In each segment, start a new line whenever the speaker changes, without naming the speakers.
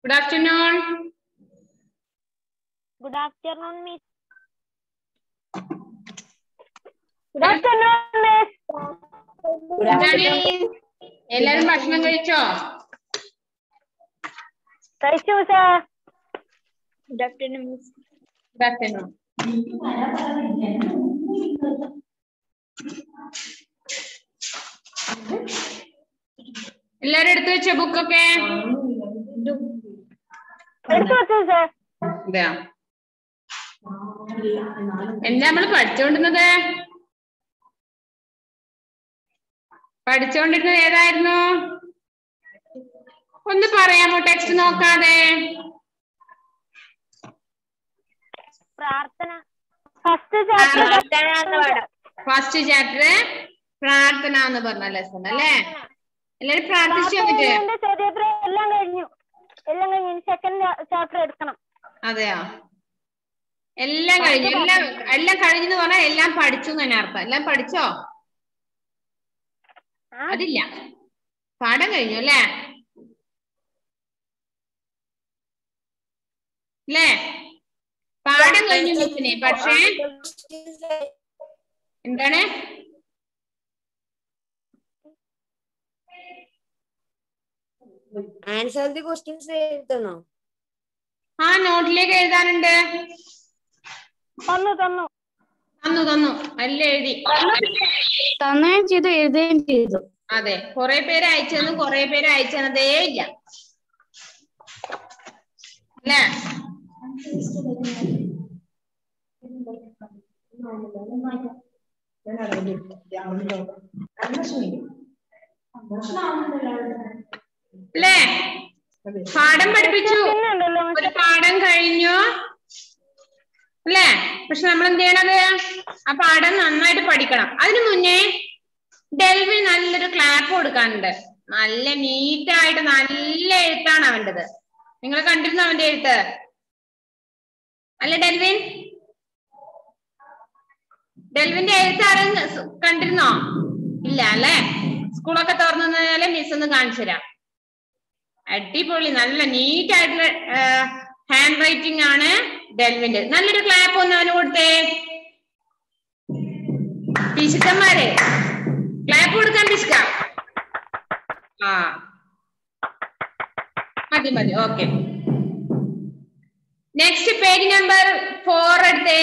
Good afternoon.
Good afternoon, Miss. Good afternoon, Miss.
Good afternoon. എല്ലാരും ഭക്ഷണം കഴിച്ചോ?
കഴിച്ചു, sir. Good afternoon, Miss.
Good afternoon. എല്ലാരും എടുത്തു വെച്ച ബുക്കൊക്കെ
എടുത്തു വെച്ചു, sir.
ഇതാ എന്താ നമ്മള് പഠിച്ചോണ്ടിരുന്നത് ഏതായിരുന്നു? ഒന്ന് പറയാമോ ടെക്സ്റ്റ് നോക്കാതെ?
പ്രാർത്ഥന. ഫസ്റ്റ്
ചാപ്റ്റർ പ്രാർത്ഥന എന്ന് പറഞ്ഞ ലെസൺ അല്ലേ? എല്ലാരും പ്രാർത്ഥിച്ചു വന്നിട്ട്
എല്ലാം കഴിഞ്ഞു. സെക്കൻഡ് ചാപ്റ്റർ എടുക്കണം.
അതെയോ? എല്ലാം കഴിഞ്ഞു. എല്ലാം കഴിഞ്ഞെന്ന് പറഞ്ഞാൽ എല്ലാം പഠിച്ചു എന്ന് തന്നെ അർത്ഥം. എല്ലാം പഠിച്ചോ? അതില്ല, പാഠം കഴിഞ്ഞു അല്ലേ? അല്ലേ? പാഠം കഴിഞ്ഞു മിസ്സിനെ. പക്ഷേ എന്താണ്?
ആൻസർ ദി ക്വസ്റ്റ്യൻസ് എഴുതണോ?
ആ നോട്ടിലേക്ക് എഴുതാനുണ്ട്.
തന്നു
അല്ല എഴുതി
തന്നുകയും ചെയ്തു, എഴുതുകയും ചെയ്തു.
അതെ, കുറെ പേര് അയച്ചെന്ന് കുറെ പേര് അയച്ചതേ ഇല്ല അല്ലേ? അല്ലേ? പാഠം പഠിപ്പിച്ചു, ഒരു പാഠം കഴിഞ്ഞു അല്ലേ? പക്ഷെ നമ്മൾ എന്ത് ചെയ്യണത്? ആ പാഠം നന്നായിട്ട് പഠിക്കണം. അതിനു മുന്നേ ഡെൽവിൻ നല്ലൊരു ക്ലാപ്പ് കൊടുക്കാനുണ്ട്. നല്ല നീറ്റായിട്ട് നല്ല എഴുത്താണ് അവൻ്റെത്. നിങ്ങൾ കണ്ടിരുന്നോ അവന്റെ എഴുത്ത്? അല്ല ഡെൽവിന്റെ എഴുത്ത് ആരും കണ്ടിരുന്നോ? ഇല്ല അല്ലെ? സ്കൂളൊക്കെ തുറന്നാല് മിസ് ഒന്ന് കാണിച്ചു തരാം. അടിപൊളി, നല്ല നീറ്റ് ആയിട്ടുള്ള ഹാൻഡ് റൈറ്റിംഗ് ആണ് ഡെൽവിന്റെ. നല്ലൊരു ക്ലാപ്പ് ഒന്ന് അവന് കൊടുത്തേ. പിശുക്കന്മാരെ ക്ലാപ്പ് കൊടുക്കാൻ പിശുക്ക. ആ മതി. ഓക്കെ, നെക്സ്റ്റ് പേജ് നമ്പർ 4 എടുത്തേ.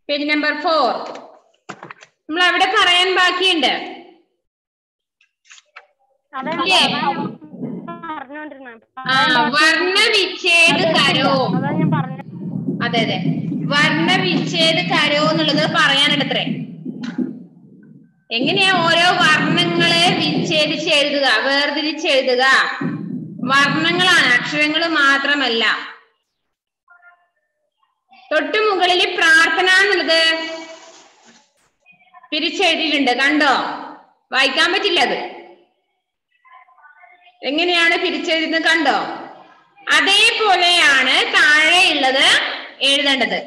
പേജ് നമ്പർ 4 നമ്മൾ അവിടെ പറയാൻ ബാക്കിയുണ്ട്. വർണ്ണവിച്ഛേദ കരോ. അതെ, വർണ്ണവിച്ഛേദ കരോ എന്നുള്ളത് പറയാനിടത്രേ. എങ്ങനെയാ ഓരോ വർണ്ണങ്ങളെ വിച്ഛേദിച്ച് എഴുതുക, വേർതിരിച്ച് എഴുതുക? വർണ്ണങ്ങളാണ്, അക്ഷരങ്ങൾ മാത്രമല്ല. തൊട്ടു മുകളിൽ പ്രാർത്ഥന എന്നുള്ളത് പിരിച്ചെഴുതിയിട്ടുണ്ട്, കണ്ടോ? വായിക്കാൻ പറ്റില്ല അത്. എങ്ങനെയാണ് പിരിച്ചെഴുതുന്നത് കണ്ടോ? അതേപോലെയാണ് താഴെയുള്ളത് എഴുതേണ്ടത്.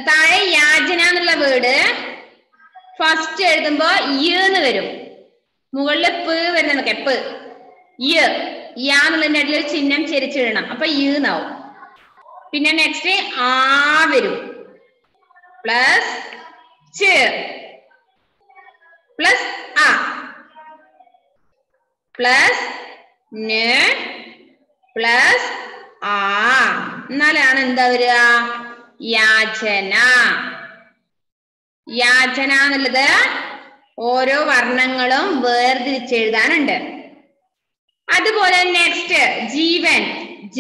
താഴെ യാചന എന്നുള്ള വേർഡ് ഫസ്റ്റ് എഴുതുമ്പോ എന്ന് വരും. മുകളില് പ് വരുന്നതൊക്കെ പ് യാ എന്നുള്ളതിന്റെ അടിയിൽ ഒരു ചിഹ്നം ചെരിച്ചിടണം. അപ്പൊ എന്നാവും. പിന്നെ നെക്സ്റ്റ് ആ വരും, പ്ലസ് ച് പ്ലസ് ആ പ്ലസ് ന് പ്ലസ് ആ. എന്നാലാണ് എന്താ വരിക? യാചന. യാചന എന്നുള്ളത് ഓരോ വർണ്ണങ്ങളും വേർതിരിച്ചെഴുതാനുണ്ട്. അതുപോലെ നെക്സ്റ്റ് ജീവൻ ജ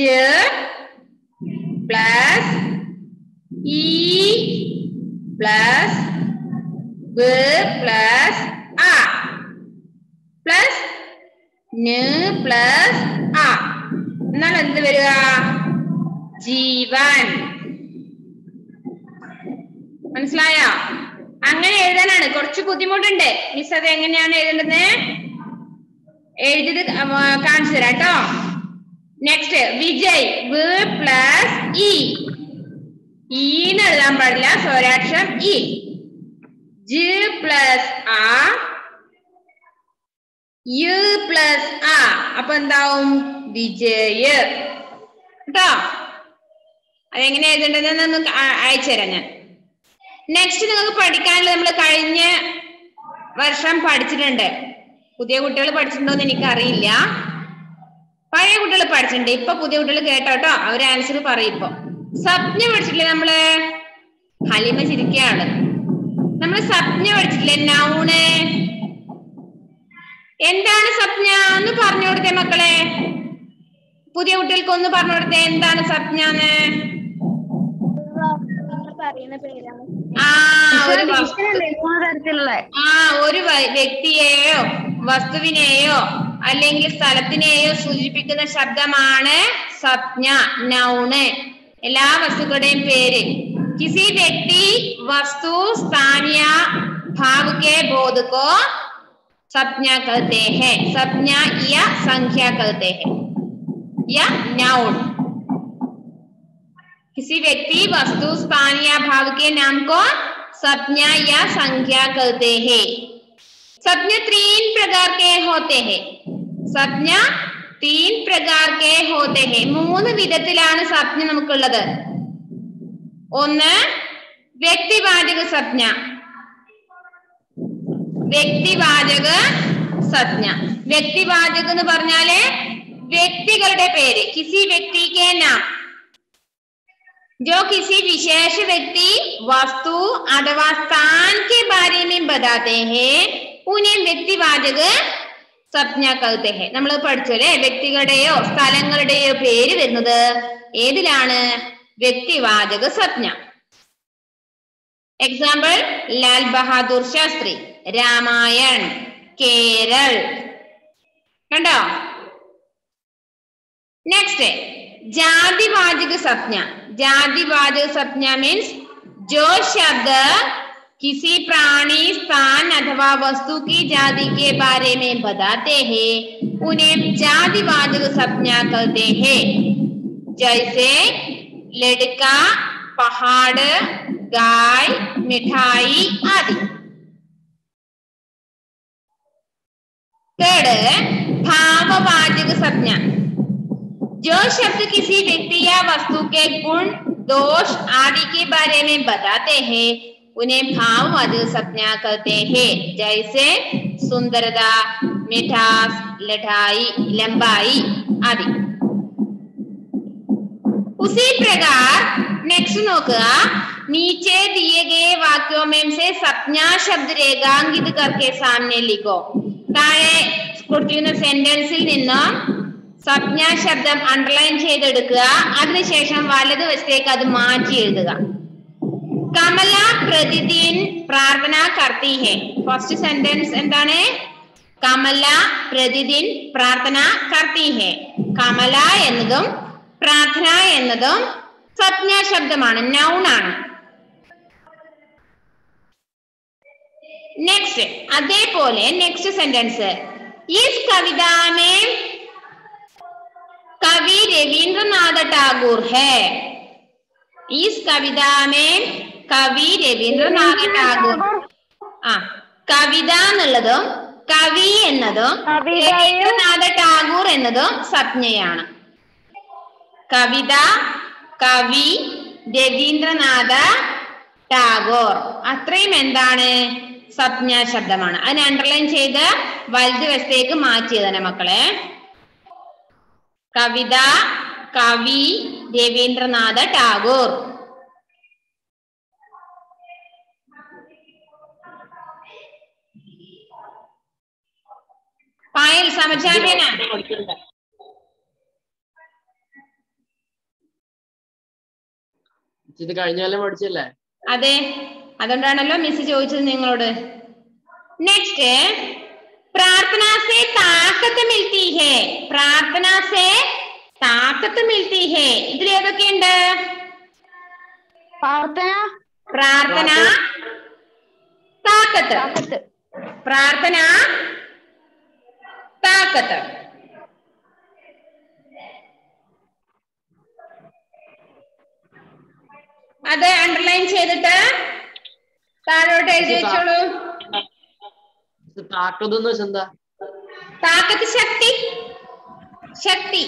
പ്ലസ് ഇ പ്ലസ് വ് പ്ലസ് ആ പ്ലസ് ന് പ്ലസ് ആ. എന്നാൽ എന്ത് വരിക? ജീവൻ. മനസ്സിലായോ? അങ്ങനെ എഴുതാനാണ്. കുറച്ച് ബുദ്ധിമുട്ടുണ്ട്. മിസ് അത് എങ്ങനെയാണ് എഴുതേണ്ടത് എഴുതിയത് കാണിച്ചു തരാം കേട്ടോ. നെക്സ്റ്റ് വിജയ് വ് പ്ലസ് ഈന്ന് എഴുതാൻ പാടില്ല, സ്വരാക്ഷരം ഇ. ജ് പ്ലസ് ആ യു പ്ലസ് ആ. അപ്പൊ എന്താവും വിജയ് കേട്ടോ. അതെങ്ങനെ എഴുതേണ്ടതെന്ന് അയച്ചുതരാം ഞാൻ. നെക്സ്റ്റ് നിങ്ങൾക്ക് പഠിക്കാനുള്ളത് നമ്മൾ കഴിഞ്ഞ വർഷം പഠിച്ചിട്ടുണ്ട്. പുതിയ കുട്ടികൾ പഠിച്ചിട്ടുണ്ടോന്ന് എനിക്ക് അറിയില്ല. പഴയ കുട്ടികൾ പഠിച്ചിട്ടുണ്ട്. ഇപ്പൊ പുതിയ കുട്ടികൾ കേട്ടോട്ടോ, അവര് ആൻസർ പറയും. ഇപ്പൊ സ്വപ്ന പഠിച്ചിട്ടില്ലേ നമ്മള്? ഹലിമ ചിരിക്കുകയാണ്. നമ്മൾ സ്വപ്ന പഠിച്ചിട്ടില്ലേ? നൗണ്. എന്താണ് സ്വപ്ന എന്ന് പറഞ്ഞു കൊടുത്തേ മക്കളെ. പുതിയ കുട്ടികൾക്ക് ഒന്ന് പറഞ്ഞു കൊടുത്തേ എന്താണ് സ്വപ്നാന്ന്. ഒരു വ്യക്തിയെയോ വസ്തുവിനെയോ അല്ലെങ്കിൽ സ്ഥലത്തിനെയോ സൂചിപ്പിക്കുന്ന ശബ്ദമാണ് സ്വപ്ന, നൗണ്. എല്ലാ വസ്തുക്കളുടെയും പേര്. किसी व्यक्ति वस्तु स्थान या भाव के बोध को संज्ञा कहते हैं. संज्ञा या संख्या कहते हैं या नाउन. किसी व्यक्ति वस्तु स्थान या भाव के नाम को संज्ञा या संख्या कहते हैं. संज्ञा तीन प्रकार के होते हैं. संज्ञा तीन प्रकार के होते हैं. മൂന്ന് വിധത്തിലാണ് സംജ്ഞ നമുക്കുള്ളത്. ഒന്ന് വ്യക്തിവാചക സംജ്ഞ. വ്യക്തിവാചക സംജ്ഞ. വ്യക്തിവാചക എന്ന് പറഞ്ഞാല് വ്യക്തികളുടെ പേര്. किसी व्यक्ति के नाम जो किसी विशेष व्यक्ति वस्तु अथवा स्थान के बारे में बताते हैं उन्हें വ്യക്തിവാചക സംജ്ഞ कहते हैं. നമ്മൾ പഠിച്ചു അല്ലേ? വ്യക്തികളുടെയോ സ്ഥലങ്ങളുടെയോ പേര് വരുന്നത് ഏതിലാണ്? വ്യക്തിവാചക സംജ്ഞ. എക്സാമ്പിൾ ലാൽ ബഹാദൂർ ശാസ്ത്രി, രാമായൺ, കേരൾ. കണ്ടോ? നെക്സ്റ്റ് जातिवाचक संज्ञा. जातिवाचक संज्ञा मीन्स जो शब्द किसी प्राणी, स्थान अथवा वस्तु की जाति के बारे में बताते हैं उन्हें जातिवाचक संज्ञा कहते हैं. जैसे लड़का, पहाड़, गाय, मिठाई आदि. थर्ड भाववाचक संज्ञा. जो शब्द किसी व्यक्ति या वस्तु के गुण, दोष आदि के बारे में बताते हैं उन्हें भाववाचक संज्ञा कहते हैं. जैसे सुंदरता, मिठास, लठाई, लंबाई आदि. उसी प्रकार नेक्स्ट नोക്കുക. नीचे दिए गए वाक्यों में से संज्ञा शब्द रेखांकित करके सामने लिखो. താഴെ കൊടുത്തിരിക്കുന്ന സെന്റൻസിൽ നിന്ന് സംജ്ഞാ ശബ്ദം അണ്ടർലൈൻ ചെയ്തെടുക്കുക. അതിനുശേഷം വലതുവശത്തേക്ക് അത് മാറ്റി എഴുതുക. കമല പ്രതിദിൻ പ്രാർത്ഥന കർത്തി ഹെ. ഫസ്റ്റ് സെന്റൻസ് എന്താണ്? കമല പ്രതിദിൻ പ്രാർത്ഥന കർത്തി ഹെ. കമല എന്നതും പ്രാർത്ഥന എന്നതും സംജ്ഞാ ശബ്ദമാണ്, നൗൺ ആണ്. നെക്സ്റ്റ് അതേപോലെ നെക്സ്റ്റ് സെന്റൻസ് इस कविता में कवि रविंद्रनाथ टैगोर है. इस कविता में कवि रविंद्रनाथ टैगोर. കവിത എന്നുള്ളതും കവി എന്നതും രവീന്ദ്രനാഥ ടാഗോർ എന്നതും സംജ്ഞയാണ്. കവിത, കവി, രവീന്ദ്രനാഥ ടാഗോർ അത്രയും എന്താണ്? സംജ്ഞാ ശബ്ദമാണ്. അതിനെ അണ്ടർലൈൻ ചെയ്ത് വലതുവശത്തേക്ക് മാറ്റിയതാണ് മക്കളെ. കവിത, കവി, രവീന്ദ്രനാഥ ടാഗോർ. പായൽ സമചാമ്യന
ഇത് കഴിഞ്ഞാലും പഠിച്ചല്ലേ?
അതെ, അതുകൊണ്ടാണല്ലോ മിസ് ചോദിച്ചത് നിങ്ങളോട്. നെക്സ്റ്റ് प्रार्थना से ताकत मिलती है. प्रार्थना से ताकत मिलती है. ഇതിൽ ഏതൊക്കെയുണ്ട്? പ്രാർത്ഥന, താക്കത്ത്. പ്രാർത്ഥന, താക്കത്ത്. അത് അണ്ടർലൈൻ ചെയ്തിട്ട് താഴോട്ട് എഴുതി വെച്ചോളൂ.
താക്കത്ത് എന്ന് വെച്ചാ എന്താ?
താക്കത്ത് ശക്തി ശക്തി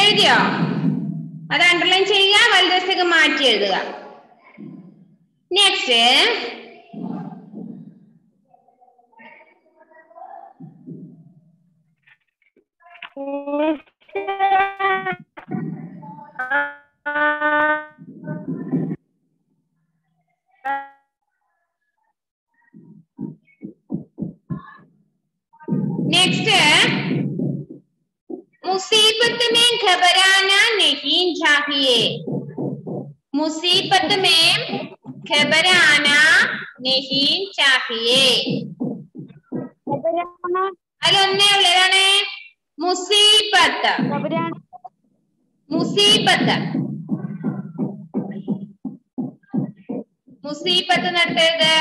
എഴുതിയോ? അത് അണ്ടർലൈൻ ചെയ്യുക, വലതുവശത്തേക്ക് മാറ്റി എഴുതുക. നെക്സ്റ്റ് मुसीबत में घबराना नहीं चाहिए. मुसीबत में घबराना नहीं चाहिए. അതിലൊന്നേ ഉള്ളൂ. ഏതാണ്? മുസീബത്ത്. മുസീബത്ത് മുസീബത്ത് നടത്തരുത്.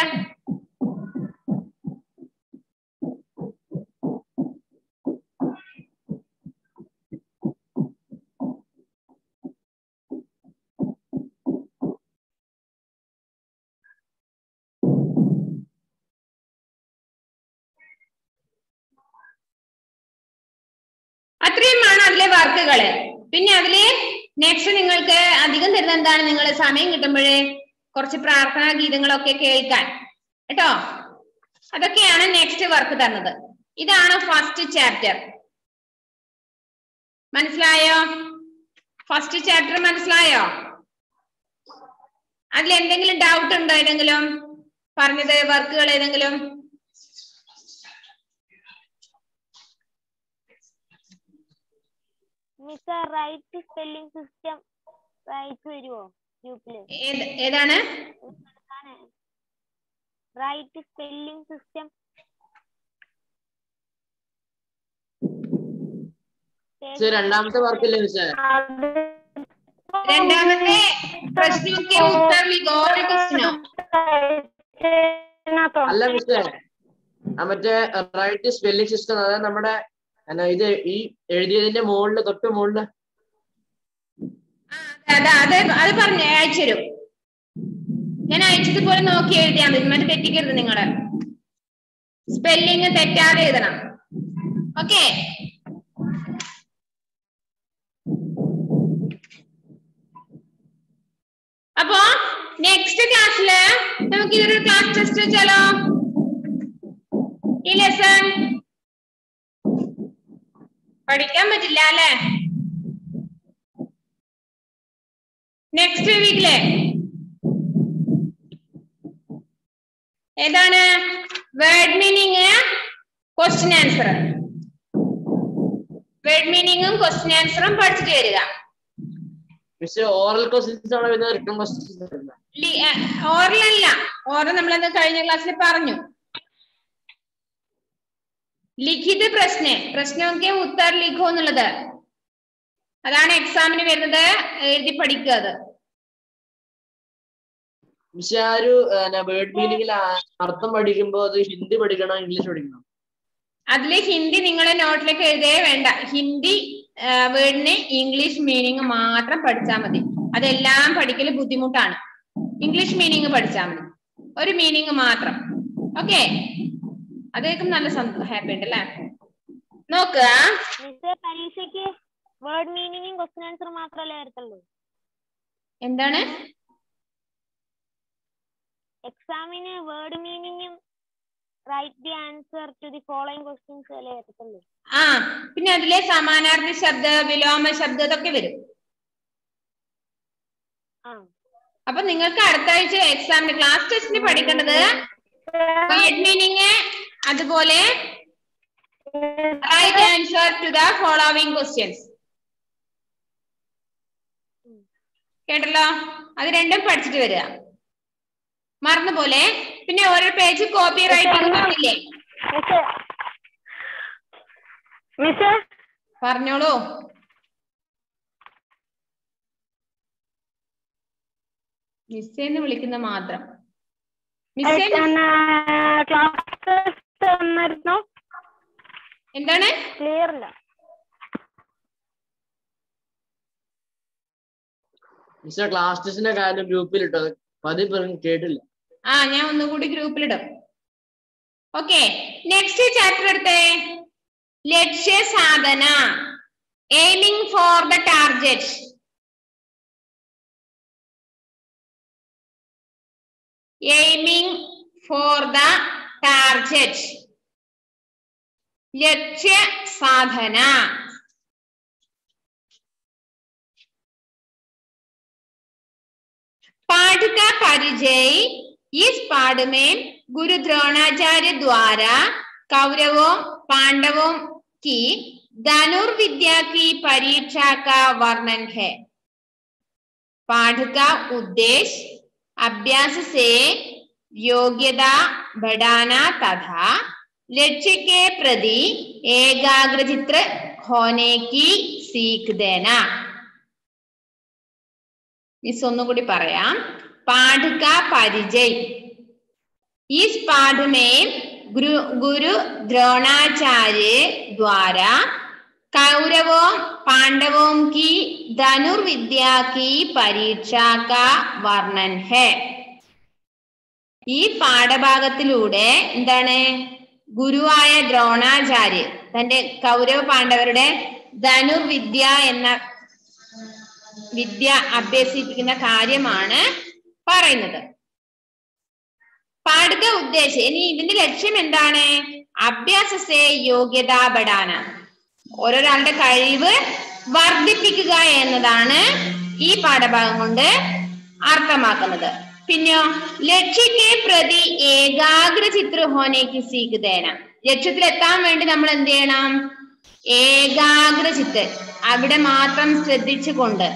അത്രയുമാണ് അതിലെ വർക്കുകള്. പിന്നെ അതില് നെക്സ്റ്റ് നിങ്ങൾക്ക് അധികം തരുന്നത് എന്താണ്? നിങ്ങൾ സമയം കിട്ടുമ്പോഴേ കുറച്ച് പ്രാർത്ഥനാ ഗീതങ്ങളൊക്കെ കേൾക്കാൻ കേട്ടോ. അതൊക്കെയാണ് നെക്സ്റ്റ് വർക്ക് തന്നത്. ഇതാണ് ഫസ്റ്റ് ചാപ്റ്റർ. മനസ്സിലായോ? ഫസ്റ്റ് ചാപ്റ്റർ മനസ്സിലായോ? അതിൽ എന്തെങ്കിലും ഡൗട്ട് ഉണ്ടോ? ഏതെങ്കിലും പറഞ്ഞത് വർക്കുകൾ ഏതെങ്കിലും?
റൈറ്റ് സ്പെല്ലിംഗ് സിസ്റ്റം റൈറ്റ് വരുമോ ഗ്രൂപ്പില്?
ഏതാണ്
റൈറ്റ് സ്പെല്ലിംഗ് സിസ്റ്റം?
രണ്ടാമത്തെ വർക്കില്ലേ മിസ്സേ?
രണ്ടാമത്തെ പ്രശ്നമൊക്കെ ഉത്തർ ലിഖോ.
അല്ല മിസ്സേ, മറ്റേ റൈറ്റ് സ്പെല്ലിംഗ് സിസ്റ്റം, അതായത് നമ്മുടെ ഇത് ഈ എഴുതിയതിന്റെ മുകളില് തൊട്ട് മുകളില്
അത് പറഞ്ഞ അയച്ചുതരും. ഞാൻ അയച്ചതുപോലെ നോക്കി എഴുതിയാൽ മതി. മറ്റേ തെറ്റിക്കരുത്. നിങ്ങള് സ്പെല്ലിങ് തെറ്റാതെ എഴുതണം. ഓക്കെ. അപ്പോ നെക്സ്റ്റ് ക്ലാസ്സില് നമുക്ക് ഇതൊരു ക്ലാസ് ടെസ്റ്റ് വെച്ചാലോ? ഈ ലെസൺ പഠിക്കാൻ പറ്റില്ല അല്ലെ? നെക്സ്റ്റ് വീക്കിലെ ഏതാണ്? Word meaning, question answer. Word മീനിങ്ങും ക്വസ്റ്റ്യൻ ആൻസറും പഠിച്ചിട്ട് വരിക.
ഓറൽ ക്വസ്റ്റ്യൻസ് ആണോ വരുന്നത്? Written questions?
ഓറൽ അല്ല. ഓറൽ നമ്മളത് കഴിഞ്ഞ ക്ലാസ്സിൽ പറഞ്ഞു. ലിഖിത് പ്രശ്നമൊക്കെ ഉത്തർ ലിഖോ എന്നുള്ളത് അതാണ് എക്സാമിന് വരുന്നത്. എഴുതി പഠിക്കുക. അത്
വേർഡ് മീനിങ്ങിൽ അർത്ഥം പഠിക്കുമ്പോ അത് ഹിന്ദി പഠിക്കണോ ഇംഗ്ലീഷ് പഠിക്കണോ?
അതില് ഹിന്ദി നിങ്ങളെ നോട്ടിലേക്ക് എഴുതേ വേണ്ട. ഹിന്ദി വേർഡിന് ഇംഗ്ലീഷ് മീനിങ് മാത്രം പഠിച്ചാൽ മതി. അതെല്ലാം പഠിക്കല് ബുദ്ധിമുട്ടാണ്. ഇംഗ്ലീഷ് മീനിങ് പഠിച്ചാൽ മതി. ഒരു മീനിങ് മാത്രം. ഓക്കെ. അതേക്കും നല്ല ഹാപ്പി ഉണ്ട് അല്ലേ? നോക്കുക.
പരീക്ഷയ്ക്ക് വേർഡ് മീനിങ്ങും ക്വസ്റ്റ്യൻ ആൻസർ മാത്രമല്ലേ വരത്തുള്ളൂ?
എന്താണ്?
എക്സാമിന് വേർഡ് മീനിങ്ങും write the answer to the following questions അല്ലേ വരത്തുള്ളൂ?
പിന്നെ അതിലെ സമാനാർത്ഥി ശബ്ദ, വിലോമ ശബ്ദ ഇതൊക്കെ വരും. അപ്പൊ നിങ്ങൾക്ക് അടുത്ത ആഴ്ച എക്സാമിന് ക്ലാസ് ടെസ്റ്റിന് പഠിക്കേണ്ടത് വേർഡ് മീനിങ്, അതുപോലെ right answer to the following questions. കേട്ടല്ലോ? അത് രണ്ടും പഠിച്ചിട്ട് വരിക. മറന്നുപോലെ. പിന്നെ ഓരോ പേജ് കോപ്പി റൈറ്റിംഗ് പറഞ്ഞില്ലേ? പറഞ്ഞോളൂ. മിസ്സേന്ന് വിളിക്കുന്ന മാത്രം.
എന്താണ്?
എന്താണ്?
ക്ലിയർ അല്ല.
മിസ്റ്റർ ക്ലാസ് ടെസ്റ്റിന്റെ കാര്യം ഗ്രൂപ്പിൽ ഇട്ടോ, പതിവ് കേട്ടില്ല.
ഞാൻ ഒന്നുകൂടി ഗ്രൂപ്പിലിടും. ഓക്കെ, നെക്സ്റ്റ് ചാപ്റ്റർ എടുത്തേ. Lakshya Sadhana, aiming for the target. Aiming for the target, Lakshya Sadhana. पाठ का परिचय. इस पाठ में गुरु द्रोणाचार्य द्वारा कौरवों पांडवों की धनुर्विद्या की परीक्षा का वर्णन है. पाठ का उद्देश्य अभ्यास से योग्यता बढ़ाना तथा लक्ष्य के प्रति एकाग्रचित्त होने की सीख देना. इस ഒന്നുകൂടി പറയാം. पाठ का परिचय. इस पाठ में गुरु द्रोणाचार्य द्वारा कौरवों पांडवों की धनुर्विद्या की परीक्षा का वर्णन है. ഈ പാഠഭാഗത്തിലൂടെ എന്താണ് ഗുരുവായ ദ്രോണാചാര്യ തന്റെ കൗരവ പാണ്ഡവരുടെ ധനുർവിദ്യ എന്ന വിദ്യ അഭ്യസിപ്പിക്കുന്ന കാര്യമാണ് പറയുന്നത്. പാഠക ഉദ്ദേശം, ഇനി ഇതിന്റെ ലക്ഷ്യം എന്താണ്? അഭ്യാസത്തെ യോഗ്യത ബഡാന, ഓരോരാളുടെ കഴിവ് വർദ്ധിപ്പിക്കുക എന്നതാണ് ഈ പാഠഭാഗം കൊണ്ട് അർത്ഥമാക്കുന്നത്. പിന്നെയോ ലക്ഷ്യത്തെ പ്രതി ഏകാഗ്രചിത്ര ഹോനേക്ക് സീഖ്തേന, ലക്ഷ്യത്തിലെത്താൻ വേണ്ടി നമ്മൾ എന്ത് ചെയ്യണം? ഏകാഗ്രചിത്ത്, അവിടെ മാത്രം ശ്രദ്ധിച്ചുകൊണ്ട്,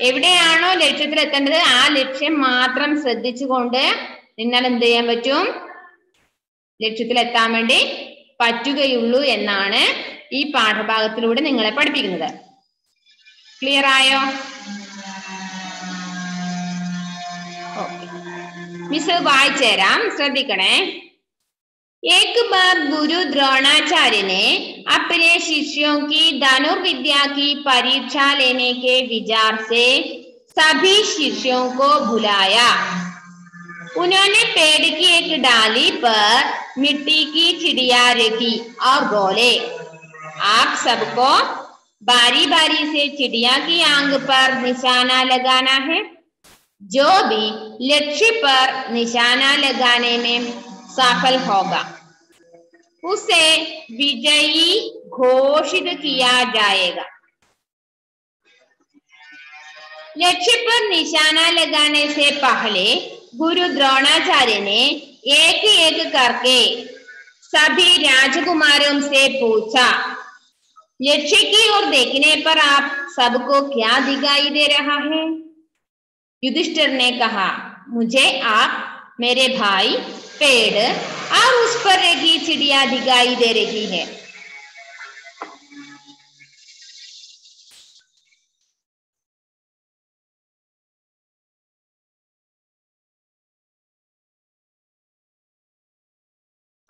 എവിടെയാണോ ലക്ഷ്യത്തിൽ എത്തേണ്ടത് ആ ലക്ഷ്യം മാത്രം ശ്രദ്ധിച്ചുകൊണ്ട് നിങ്ങൾ എന്ത് ചെയ്യാൻ പറ്റും? ലക്ഷ്യത്തിൽ എത്താൻ വേണ്ടി പറ്റുകയുള്ളൂ എന്നാണ് ഈ പാഠഭാഗത്തിലൂടെ നിങ്ങളെ പഠിപ്പിക്കുന്നത്. ക്ലിയർ ആയോ? മിസ് വായിച്ചു തരാം, ശ്രദ്ധിക്കണേ. एक बार गुरु द्रोणाचार्य ने अपने शिष्यों की धनुर्विद्या की परीक्षा लेने के विचार से सभी शिष्यों को बुलाया. उन्होंने पेड़ की एक डाली पर मिट्टी की चिड़िया रखी और बोले, आप सबको बारी बारी से चिड़िया की आंख पर निशाना लगाना है. जो भी लक्ष्य पर निशाना लगाने में सफल होगा उसे विजयी घोषित किया जाएगा. लक्ष्य पर निशाना लगाने से पहले गुरु द्रोणाचार्य ने एक एक करके सभी राजकुमारों से पूछा, लक्ष्य की ओर देखने पर आप सबको क्या दिखाई दे रहा है? युधिष्ठिर ने कहा, मुझे आप, मेरे भाई, पेड़ और उस पर रखी चिड़िया दिखाई दे रही है.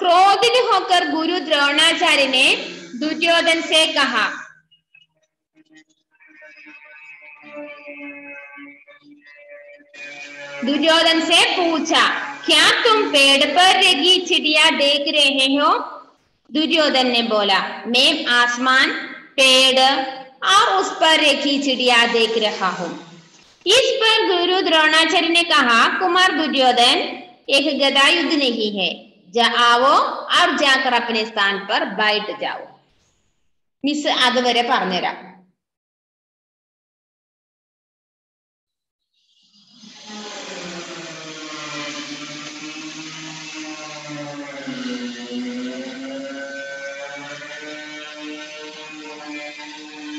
क्रोधित होकर गुरु द्रोणाचार्य ने दुर्योधन से कहा, दुर्योधन से पूछा, क्या तुम पेड़ पर रखी चिड़िया देख रहे हो? दुर्योधन ने बोला, मैं आसमान, पेड़ और उस पर रखी चिड़िया देख रहा हूँ. इस पर गुरु द्रोणाचार्य ने कहा, कुमार दुर्योधन, एक गदा युद्ध नहीं है, आओ और जाकर अपने स्थान पर बैठ जाओ. मिस അതുവരെ പറഞ്ഞുതരാം.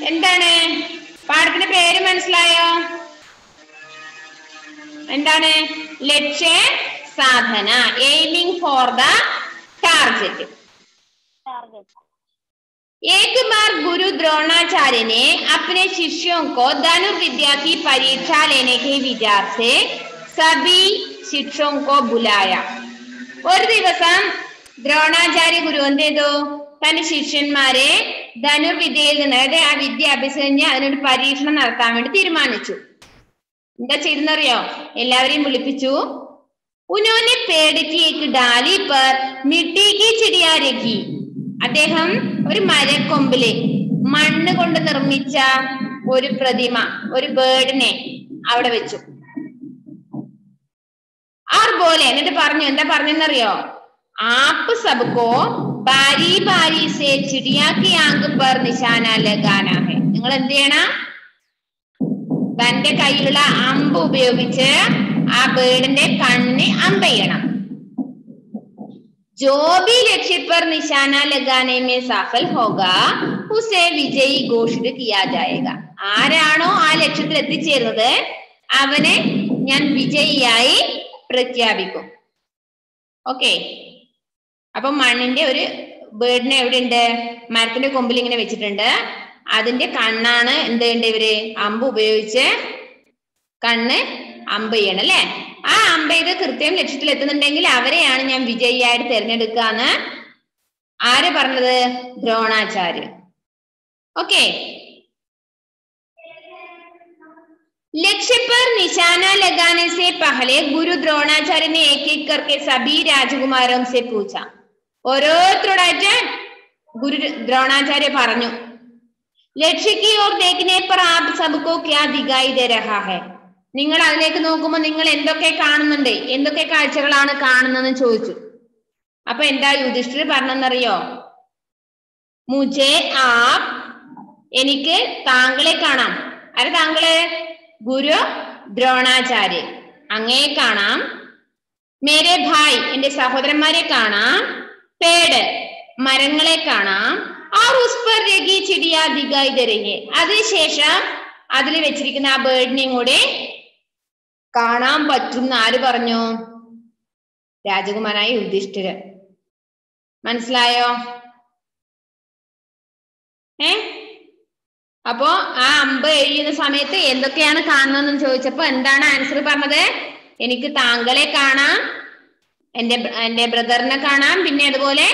എന്താണ് പാഠത്തിന്റെ പേര് മനസ്സിലായോ? എന്താണ്? ലക്ഷ്യ Sadhana, aiming for the target. एक बार गुरु द्रोणाचार्य ने अपने शिष्यों को धनुर्विद्या की परीक्षा लेने के विचार से सभी शिष्यों को बुलाया. ഒരു ദിവസം ദ്രോണാചാര്യ ഗുരു എന്ത് ചെയ്തു? തന്റെ ശിഷ്യന്മാരെ ധനുർവിദ്യയിൽ നിന്ന്, അതായത് ആ വിദ്യ അഭ്യസിച്ച് അതിനൊരു പരീക്ഷണം നടത്താൻ വേണ്ടി തീരുമാനിച്ചു. എന്താ ചെയ്തെന്നറിയോ? എല്ലാവരെയും വിളിപ്പിച്ചു. ഉനോനെ പേടിക്ക് ഏക് ഡാലി പർ മിട്ടി കി ചിടിയാ രഖി. അദ്ദേഹം ഒരു മരക്കൊമ്പില് മണ്ണ് കൊണ്ട് നിർമ്മിച്ച ഒരു പ്രതിമ, ഒരു ബേർഡിനെ അവിടെ വെച്ചു. ആർ പോലെ എന്നിട്ട് പറഞ്ഞു, എന്താ പറഞ്ഞെന്നറിയോ? ആപ്പ് സബ്കോ ബാരി ബാരി സേ ചിടിയാ കി ആങ്ക് പർ നിശാന ലഗാനാ ഹൈ. നിങ്ങൾ എന്ത് ചെയ്യണം? തന്റെ കയ്യിലുള്ള അമ്പ് ഉപയോഗിച്ച് ആ ബേർഡിന്റെ കണ്ണ് അമ്പെയ്യണം. जो भी लक्ष्य पर निशाना लगाने में सफल होगा उसे विजयी घोषित किया जाएगा. ആരാണോ ആ ലക്ഷ്യത്തിൽ എത്തിച്ചേരുന്നത് അവനെ ഞാൻ വിജയിയായി പ്രഖ്യാപിക്കും. ഓക്കെ, അപ്പൊ മണ്ണിന്റെ ഒരു ബേർഡിനെ എവിടെ ഉണ്ട്? മരത്തിന്റെ കൊമ്പിൽ ഇങ്ങനെ വെച്ചിട്ടുണ്ട്. അതിന്റെ കണ്ണാണ് എന്ത് ചെയ്യേണ്ട? ഇവര് അമ്പ് ഉപയോഗിച്ച് കണ്ണ് അമ്പ് ചെയ്യണം അല്ലെ? ആ അമ്പ ചെയ്ത് കൃത്യം ലക്ഷ്യത്തിൽ എത്തുന്നുണ്ടെങ്കിൽ അവരെയാണ് ഞാൻ വിജയിയായിട്ട് തിരഞ്ഞെടുക്കാന്ന് ആര് പറഞ്ഞത്? ദ്രോണാചാര്യ. ഓക്കെ, लक्ष्य पर निशाना लगाने से पहले गुरु द्रोणाचार्य ने एक एक करके सभी राजकुमारों से पूछा. ഓരോരുത്തരോടായിട്ട് ഗുരു ദ്രോണാചാര്യ പറഞ്ഞു, ലക്ഷ്യ की ओर देखने पर आप सबको क्या दिखाई दे रहा है? നിങ്ങൾ അതിലേക്ക് നോക്കുമ്പോൾ നിങ്ങൾ എന്തൊക്കെ കാണുന്നുണ്ട്? എന്തൊക്കെ കാഴ്ചകളാണ് കാണുന്നതെന്ന് ചോദിച്ചു. അപ്പൊ എന്താ യുധിഷ്ഠിർ പറഞ്ഞെന്നറിയോ? മുജേ ആപ്, എനിക്ക് താങ്കളെ കാണാം. ആരെ താങ്കള്? ഗുരു ദ്രോണാചാര്യ, അങ്ങയെ കാണാം. മേരെ ഭായ്, എന്റെ സഹോദരന്മാരെ കാണാം. പേട്, മരങ്ങളെ കാണാം. और उस पर रखी चिड़िया दिखाई दे रही है. അതിനുശേഷം അതിൽ വെച്ചിരിക്കുന്ന ആ ബേർഡിനെയും കൂടെ കാണാൻ പറ്റും എന്ന് ആര് പറഞ്ഞു? രാജകുമാരനായ യുധിഷ്ഠിരൻ. മനസ്സിലായോ? അപ്പോ ആ അമ്പ് എഴുതുന്ന സമയത്ത് എന്തൊക്കെയാണ് കാണുന്നതെന്ന് ചോദിച്ചപ്പോ എന്താണ് ആൻസർ പറഞ്ഞത്? എനിക്ക് താങ്കളെ കാണാം, എന്റെ ബ്രദറിനെ കാണാം, പിന്നെ അതുപോലെ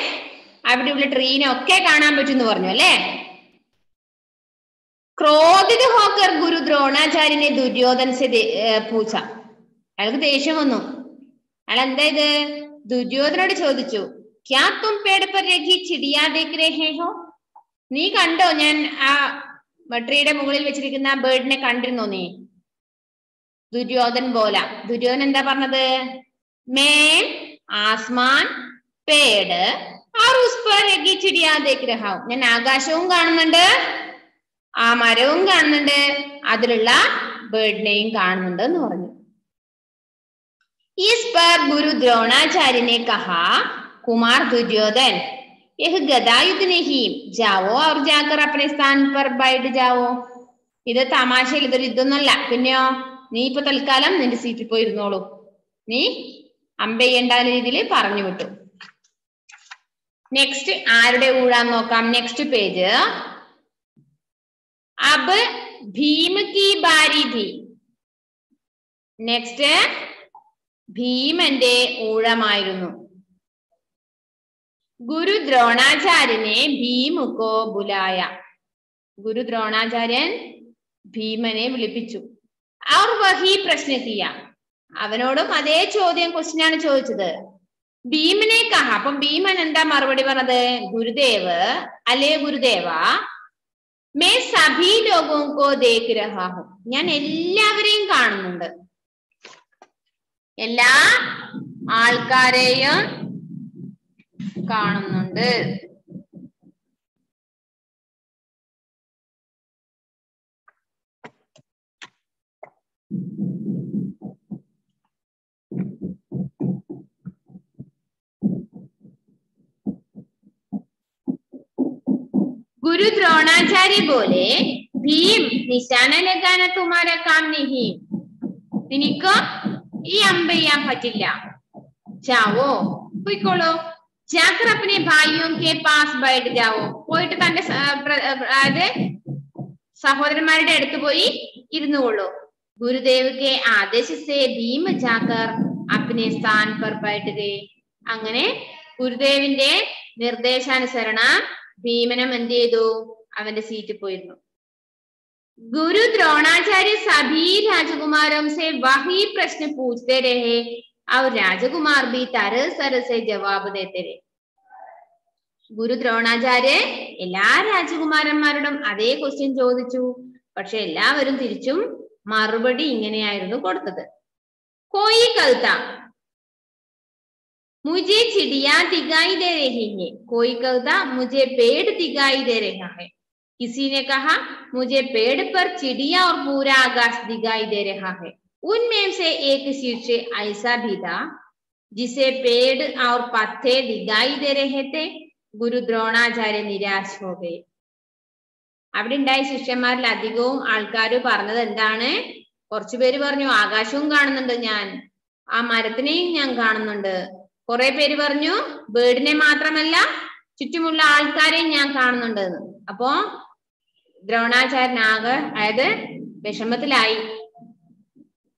അവിടെയുള്ള ട്രീനെ ഒക്കെ കാണാൻ പറ്റും എന്ന് പറഞ്ഞു അല്ലെ? ക്രോധിത ഹോക്കർ ഗുരു ദ്രോണാചാര്യനെ ദുര്യോധന പൂച്ച. അയാൾക്ക് ദേഷ്യം വന്നു. അയാൾ എന്താ ഇത്? ദുര്യോധനോട് ചോദിച്ചു, ക്യാ തും പേട് പർ രഖി ചിടിയാ ദേഖ് രഹേ ഹോ? നീ കണ്ടോ ഞാൻ ആ ട്രീയുടെ മുകളിൽ വെച്ചിരിക്കുന്ന ബേർഡിനെ കണ്ടിരുന്നോ നീ? ദുര്യോധൻ പോല. ദുര്യോധൻ എന്താ പറഞ്ഞത്? മേം ആസ്മാൻ പേട് और उस पर रखी चिड़िया देख रहा हूं. ഞാൻ ആകാശവും കാണുന്നുണ്ട്, ആ മരവും കാണുന്നുണ്ട്, അതിലുള്ള ബേർഡിനെയും കാണുന്നുണ്ട് എന്ന് പറഞ്ഞു. इस पर गुरु द्रोणाचार्य ने कहा, कुमार दुर्योधन, यह गदा युद्ध नहीं, जाओ और जाकर अपने स्थान पर बैठ जाओ. ഇത് തമാശയിൽ ഇതൊരു യുദ്ധമൊന്നുമല്ല. പിന്നെയോ, നീ ഇപ്പൊ തൽക്കാലം നിന്റെ സീറ്റിൽ പോയി ഇരുന്നോളൂ, നീ അമ്പെയ്യേണ്ട രീതിയിൽ പറഞ്ഞു വിട്ടു. നെക്സ്റ്റ് ആരുടെ ഊഴാന്ന് നോക്കാം. Next page. അബ് ഭീം കി ബാരി ഥി. നെക്സ്റ്റ് ഭീമന്റെ ഊഴമായിരുന്നു. ഗുരു ദ്രോണാചാര്യനെ ഭീമുക്കോ ബുലായ. ഗുരു ദ്രോണാചാര്യൻ ഭീമനെ വിളിപ്പിച്ചു. അവർ വഹി പ്രശ്ന കിയ. അവനോടും അതേ ചോദ്യം, ക്വസ്റ്റ്യൻ ആണ് ചോദിച്ചത്. ഭീമനെ കഹ. അപ്പൊ ഭീമൻ എന്താ മറുപടി പറഞ്ഞത്? ഗുരുദേവ് അല്ലേ ഗുരുദേവ, മേ സഭി ലോഗോ കോ ദേഖ് രഹാ ഹൂം. ഞാൻ എല്ലാവരെയും കാണുന്നുണ്ട്, എല്ലാ ആൾക്കാരെയും കാണുന്നുണ്ട്. गुरु द्रोणाचार्य बोले, भीम निशाना लगाना तुम्हारा काम नहीं, നിനക്ക് ഈ അമ്പ ചെയ്യാൻ പറ്റില്ല. ചാവോ, പോയിക്കോളൂ. ജാക്കർ അപ്പനെ ഭായിയും കെ പാസ് ബൈഠ് ജാവോ. പോയിട്ട് തന്റെ അതായത് സഹോദരന്മാരുടെ അടുത്ത് പോയി ഇരുന്നുകൊള്ളൂ. ഗുരുദേവ് കെ ആദേശ സേ ഭീം ജാക്കർ അപ്പനെ സ്ഥാൻ പർ ബൈഠ് ഗേ. അങ്ങനെ ഗുരുദേവിന്റെ നിർദ്ദേശാനുസരണം ഭീമനം എന്ത് ചെയ്തു? അവന്റെ സീറ്റിൽ പോയിരുന്നു. गुरु द्रोणाचार्य सभी राजकुमारों से वही प्रश्न पूछते रहे और राजकुमार भी तरह तरह से जवाब देते रहे. ഗുരു ദ്രോണാചാര്യ എല്ലാ രാജകുമാരന്മാരോടും അതേ ക്വസ്റ്റ്യൻ ചോദിച്ചു. പക്ഷെ എല്ലാവരും തിരിച്ചും മറുപടി ഇങ്ങനെയായിരുന്നു കൊടുത്തത്. कोई कहता मुझे चिड़िया दिखाई दे रही है, कोई कहता मुझे पेड़ दिखाई दे रहा है, किसी ने कहा मुझे पेड़ पर चिड़िया और पूरा आकाश दिखाई दे रहा है. उनमें से एक शिष्य ऐसा भी था जिसे पेड़ और पत्ते दिखाई दे रहे थे. ഗുരു ദ്രോണാചാര്യ നിരാശ ഹോ ഗയേ. അവിടെ ഉണ്ടായ ശിഷ്യന്മാരിൽ അധികവും ആൾക്കാർ പറഞ്ഞത് എന്താണ്? കുറച്ചുപേര് പറഞ്ഞു ആകാശവും കാണുന്നുണ്ട്, ഞാൻ ആ മരത്തിനെയും ഞാൻ കാണുന്നുണ്ട്. കുറെ പേര് പറഞ്ഞു ബേർഡിനെ മാത്രമല്ല ചുറ്റുമുള്ള ആൾക്കാരെയും ഞാൻ കാണുന്നുണ്ട് എന്ന്. അപ്പോ ദ്രോണാചാര്യനാകെ അതായത് വിഷമത്തിലായി.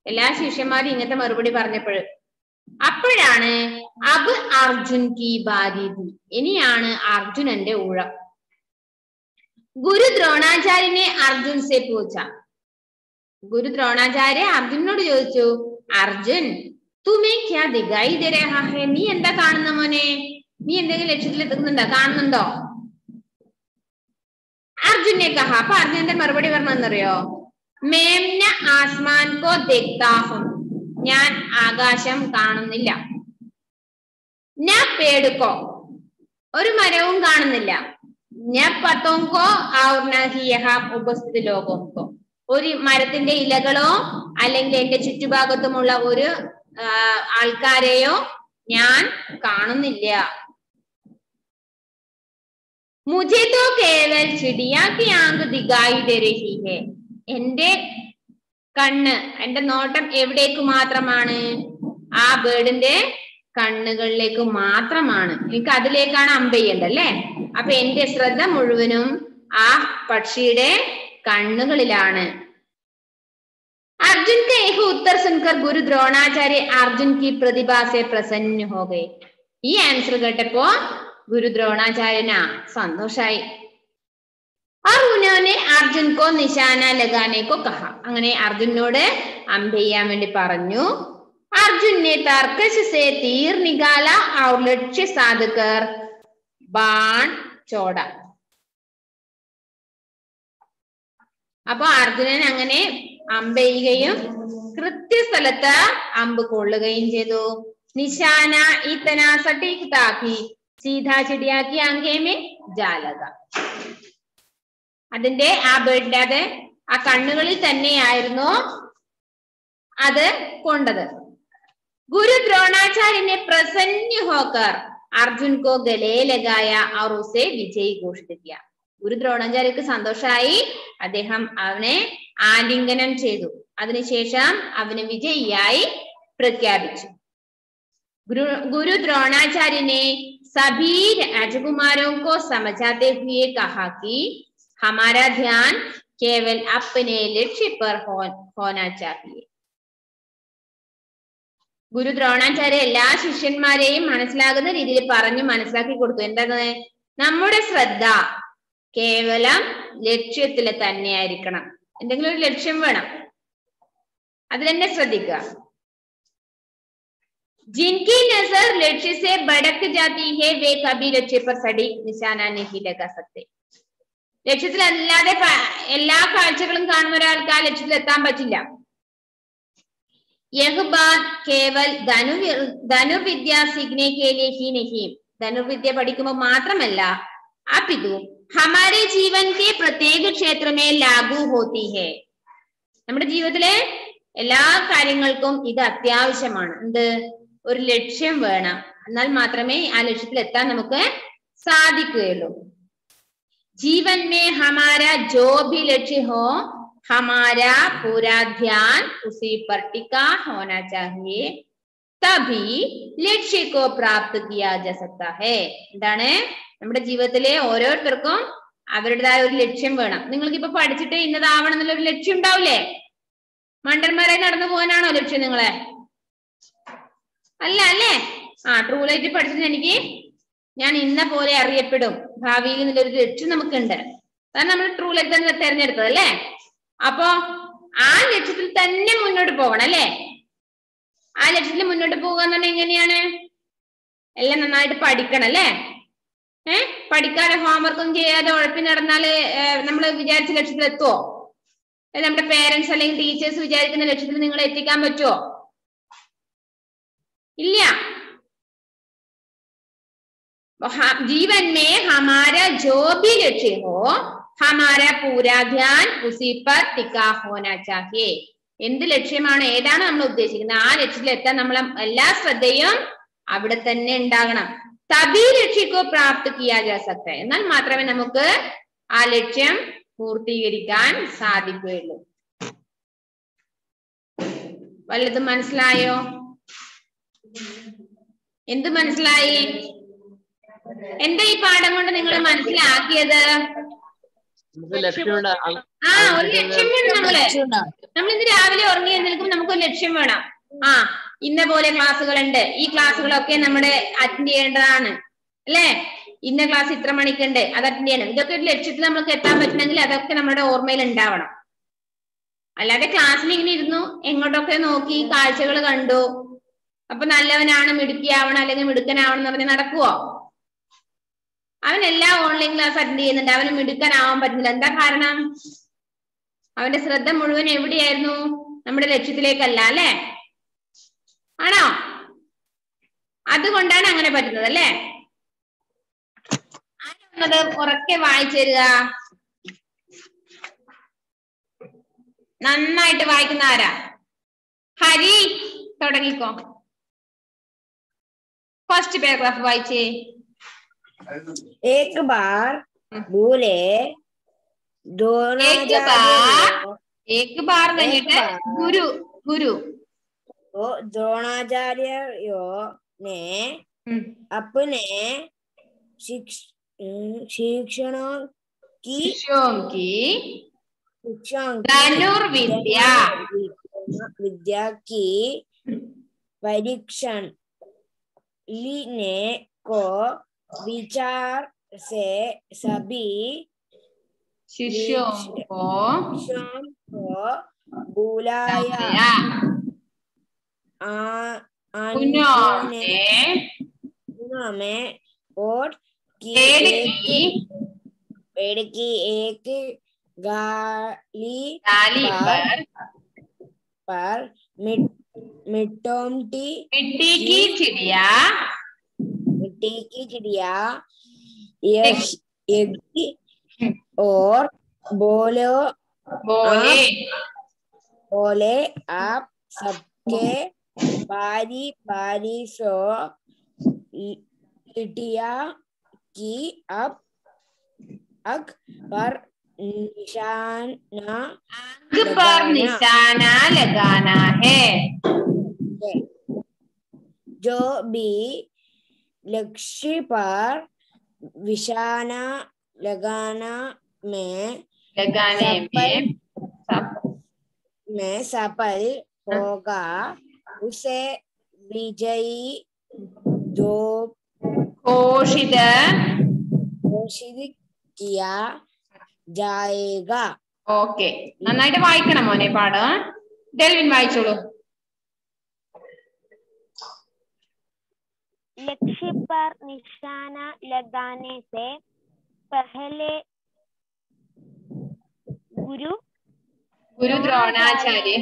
എല്ലാ ശിഷ്യന്മാരും ഇങ്ങനത്തെ മറുപടി പറഞ്ഞപ്പോൾ അപ്പോഴാണ് അബ് അർജുൻ കി ബാരി ഥി, ഇനിയാണ് അർജുനന്റെ ഊഴം. ഗുരു ദ്രോണാചാര്യനെ അർജുൻ സെ പൂച്ച. ഗുരു ദ്രോണാചാര്യ അർജുനോട് ചോദിച്ചു, അർജുൻ തുമേ ക്യാ ദിഖായി ദേ രഹാ ഹൈ, നീ എന്താ കാണുന്ന മോനെ? നീ എന്തെങ്കിലും ലക്ഷ്യത്തിൽ എത്തുന്നുണ്ടോ, കാണുന്നുണ്ടോ? അർജുനെ കഹ. അപ്പൊ അർജുനന്റെ മറുപടി പറഞ്ഞെന്നറിയോ? മേംന ആസ്മാൻ കോ ദേഖ്താ ഹും, ഞാൻ ആകാശം കാണുന്നില്ല. ന പേടുക്കോ, ഒരു മരവും കാണുന്നില്ല. ന പത്തോങ്കോ ഔർ ന ഹി യഹാ ഉപസ്ഥിത ലോകോങ്കോ, ഒരു മരത്തിന്റെ ഇലകളോ അല്ലെങ്കിൽ എന്റെ ചുറ്റുഭാഗത്തുമുള്ള ഒരു ആൾക്കാരെയോ ഞാൻ കാണുന്നില്ല. മുझे तो केवल चिड़िया की आंख दिखाई दे रही है, എന്റെ കണ്ണ്, എന്റെ നോട്ടം എവിടേക്ക് മാത്രമാണ്? ആ ബേർഡിന്റെ കണ്ണുകളിലേക്ക് മാത്രമാണ്. എനിക്ക് അതിലേക്കാണ് അമ്പെയ്യണ്ടല്ലേ. അപ്പൊ എന്റെ ശ്രദ്ധ മുഴുവനും ആ പക്ഷിയുടെ കണ്ണുകളിലാണ്. अर्जुन का यह उत्तर सुनकर गुरु द्रोणाचार्य अर्जुन की प्रतिभा से प्रसन्न हो गए. ഈ ആൻസർ കേട്ടപ്പോ ഗുരു ദ്രോണാചാര്യന സന്തോഷായി. और उन्होंने अर्जुन को निशाना लगाने को कहा. അങ്ങനെ അർജുനോട് അമ്പെയ്യാൻ വേണ്ടി പറഞ്ഞു. अर्जुन ने तर्कश से तीर निकाला और लक्ष्य साध कर बाण छोड़ा. അപ്പൊ അർജുനൻ അങ്ങനെ അമ്പെയ്യുകയും കൃത്യസ്ഥലത്ത് അമ്പ് കൊള്ളുകയും ചെയ്തു. നിശാന ഇത്തന സട്ടീക് താക്കി സീധാ ചിടിയാക്കി ആങ്കേമേ ജാലക. അതിന്റെ ആ ബേർഡിന്റെ അത് ആ കണ്ണുകളിൽ തന്നെയായിരുന്നു അത് കൊണ്ടത്. ഗുരു ദ്രോണാചാര്യനെ പ്രസന്ന ഹോക്കർ അർജുൻ കോ ഗലേ ലഗായ और उसे വിജയ് ഘോഷിത് കിയ. ഗുരു ദ്രോണാചാര്യക്ക് സന്തോഷായി. അദ്ദേഹം അവനെ ആലിംഗനം ചെയ്തു. അതിനുശേഷം അവന് വിജയിയായി പ്രഖ്യാപിച്ചു. गुरु द्रोणाचार्य ने सभी राजकुमारों को समझाते हुए कहा कि हमारा ध्यान केवल अपने लक्ष्य पर होना चाहिए. ഗുരു ദ്രോണാചാര്യ എല്ലാ ശിഷ്യന്മാരെയും മനസ്സിലാകുന്ന രീതിയിൽ പറഞ്ഞു മനസ്സിലാക്കി കൊടുത്തു. എന്താണ്? നമ്മുടെ ശ്രദ്ധ കേവലം ലക്ഷ്യത്തിൽ തന്നെയായിരിക്കണം. എന്തെങ്കിലും ഒരു ലക്ഷ്യം വേണം, അതിൽ തന്നെ ശ്രദ്ധിക്കുക. जिनकी नजर लक्ष्य से भटक जाती है वे कभी लक्ष्य पर सटीक निशाना नहीं लगा सकते. ലക്ഷ്യത്തിൽ അല്ലാതെ എല്ലാ കാഴ്ചകളും കാണുന്ന ഒരാൾക്ക് ആ ലക്ഷ്യത്തിൽ എത്താൻ പറ്റില്ല. यह बात केवल धनुर्विद्या सीखने के लिए ही नहीं, धनुर्विद्या പഠിക്കുമ്പോൾ മാത്രമല്ല, अपितु हमारे जीवन के प्रत्येक क्षेत्र में लागू होती है. നമ്മുടെ ജീവിതത്തിലെ എല്ലാ കാര്യങ്ങൾക്കും ഇത് അത്യാവശ്യമാണ്. എന്ത്? ഒരു ലക്ഷ്യം വേണം, എന്നാൽ മാത്രമേ ആ ലക്ഷ്യത്തിൽ എത്താൻ നമുക്ക് സാധിക്കുകയുള്ളൂ. जीवन में हमारा जो भी लक्ष्य हो हमारा पूरा ध्यान उसी पर टिका होना चाहिए, तभी लक्ष्य को प्राप्त किया जा सकता है. എന്താണ്? നമ്മുടെ ജീവിതത്തിലെ ഓരോരുത്തർക്കും അവരുടേതായ ഒരു ലക്ഷ്യം വേണം. നിങ്ങൾക്ക് ഇപ്പൊ പഠിച്ചിട്ട് ഇന്നതാവണം എന്നുള്ള ഒരു ലക്ഷ്യം ഉണ്ടാവില്ലേ? മണ്ടന്മാരായി നടന്നു പോകാനാണോ ലക്ഷ്യം നിങ്ങളെ? അല്ല അല്ലേ? ട്രൂ ലൈറ്റ് പഠിച്ചിട്ട് ഞാൻ ഇന്ന പോലെ അറിയപ്പെടും ഭാവിയിൽ എന്നുള്ളൊരു ലക്ഷ്യം നമുക്കുണ്ട്. അതാണ് നമ്മൾ ട്രൂ ലൈറ്റ് തന്നെ തെരഞ്ഞെടുത്തത് അല്ലേ? അപ്പൊ ആ ലക്ഷ്യത്തിൽ തന്നെ മുന്നോട്ട് പോകണം അല്ലെ. ആ ലക്ഷ്യത്തിൽ മുന്നോട്ട് പോകുക എന്ന് പറഞ്ഞാൽ എങ്ങനെയാണ്? എല്ലാം നന്നായിട്ട് പഠിക്കണം അല്ലെ. പഠിക്കാതെ ഹോംവർക്ക് ഒന്നും ചെയ്യാതെ ഉഴപ്പി നടന്നാല് നമ്മൾ വിചാരിച്ച ലക്ഷ്യത്തിൽ എത്തുവോ? നമ്മുടെ പേരൻസ് അല്ലെങ്കിൽ ടീച്ചേഴ്സ് വിചാരിക്കുന്ന ലക്ഷ്യത്തിൽ നിങ്ങൾ എത്തിക്കാൻ പറ്റുമോ? ഇല്ല. जीवन में हमारा जो भी लक्ष्य हो हमारा पूरा ध्यान उसी पर टिका होना चाहिए. എന്ത് ലക്ഷ്യമാണ്, ഏതാണ് നമ്മൾ ഉദ്ദേശിക്കുന്നത്, ആ ലക്ഷ്യത്തിൽ എത്താൻ നമ്മളെ എല്ലാ ശ്രദ്ധയും അവിടെ തന്നെ ഉണ്ടാകണം. തബി ലക്ഷ്യക്കോ പ്രാപ്ത് കിയാ ജാ സക്ത, എന്നാൽ മാത്രമേ നമുക്ക് ആ ലക്ഷ്യം പൂർത്തീകരിക്കാൻ സാധിക്കുകയുള്ളൂ. വല്ലതും മനസ്സിലായോ? എന്ത് മനസ്സിലായി? എന്താ ഈ പാഠം കൊണ്ട് നിങ്ങൾ മനസ്സിലാക്കിയത്? ഒരു ലക്ഷ്യം വേണം. നമ്മൾ ഇന്ന് രാവിലെ ഉറങ്ങി എഴുന്നേൽക്കുമ്പോൾ നമുക്കൊരു ലക്ഷ്യം വേണം. ഇന്ന പോലെ ക്ലാസ്സുകളുണ്ട്, ഈ ക്ലാസ്സുകളൊക്കെ നമ്മുടെ അറ്റൻഡ് ചെയ്യേണ്ടതാണ് അല്ലെ. ഇന്ന ക്ലാസ് ഇത്ര മണിക്കുണ്ട്, അത് അറ്റൻഡ് ചെയ്യണം. ഇതൊക്കെ ഒരു ലക്ഷ്യത്തിൽ നമുക്ക് എത്താൻ പറ്റണമെങ്കിൽ അതൊക്കെ നമ്മുടെ ഓർമ്മയിൽ ഉണ്ടാവണം. അല്ലാതെ ക്ലാസ്സിൽ ഇങ്ങനെ ഇരുന്നു എങ്ങോട്ടൊക്കെ നോക്കി കാഴ്ചകൾ കണ്ടു അപ്പൊ നല്ലവനാണ്, മിടുക്കിയാവണം അല്ലെങ്കിൽ മിടുക്കനാവണം എന്ന് പറഞ്ഞാൽ നടക്കുവോ? അവൻ എല്ലാ ഓൺലൈൻ ക്ലാസ് അറ്റൻഡ് ചെയ്യുന്നുണ്ട്, അവന് മിടുക്കനാവാൻ പറ്റുന്നില്ല. എന്താ കാരണം? അവന്റെ ശ്രദ്ധ മുഴുവൻ എവിടെയായിരുന്നു? നമ്മുടെ ലക്ഷ്യത്തിലേക്കല്ല അല്ലെ. ആണോ? അതുകൊണ്ടാണ് അങ്ങനെ പറ്റുന്നത് അല്ലെ. ആരാണത് ഉറക്കെ വായിച്ചു തരിക? നന്നായിട്ട് വായിക്കുന്ന ആരാ? ഹരി, തുടങ്ങിക്കോ. ഫസ്റ്റ് പാരഗ്രാഫ് വായിച്ചേ.
एक बार बोले
एक बार गुरु गुरु
द्रोणाचार्यों ने अपने शिक्षणों की धनुर्विद्या की परीक्षण लेने को विचार से सभी
शिष्यों को
बुलाया। उन्होंने और पेड़ की एक गाली पर मिट्टी की चिड़िया और बोले आप सबके बारी बारी सो चिड़िया की अब आग पर निशाना
लगाना है।
जो भी लक्ष्य पर निशाना लगाने में सफल होगा उसे विजयी घोषित किया जाएगा.
ഓക്കെ, നന്നായിട്ട് വായിക്കണം മോനെ പാഠം. ഡെൽവിൻ വായിച്ചോളൂ.
लक्ष्य पर निशाना लगाने से पहले गुरु
द्रोणाचार्य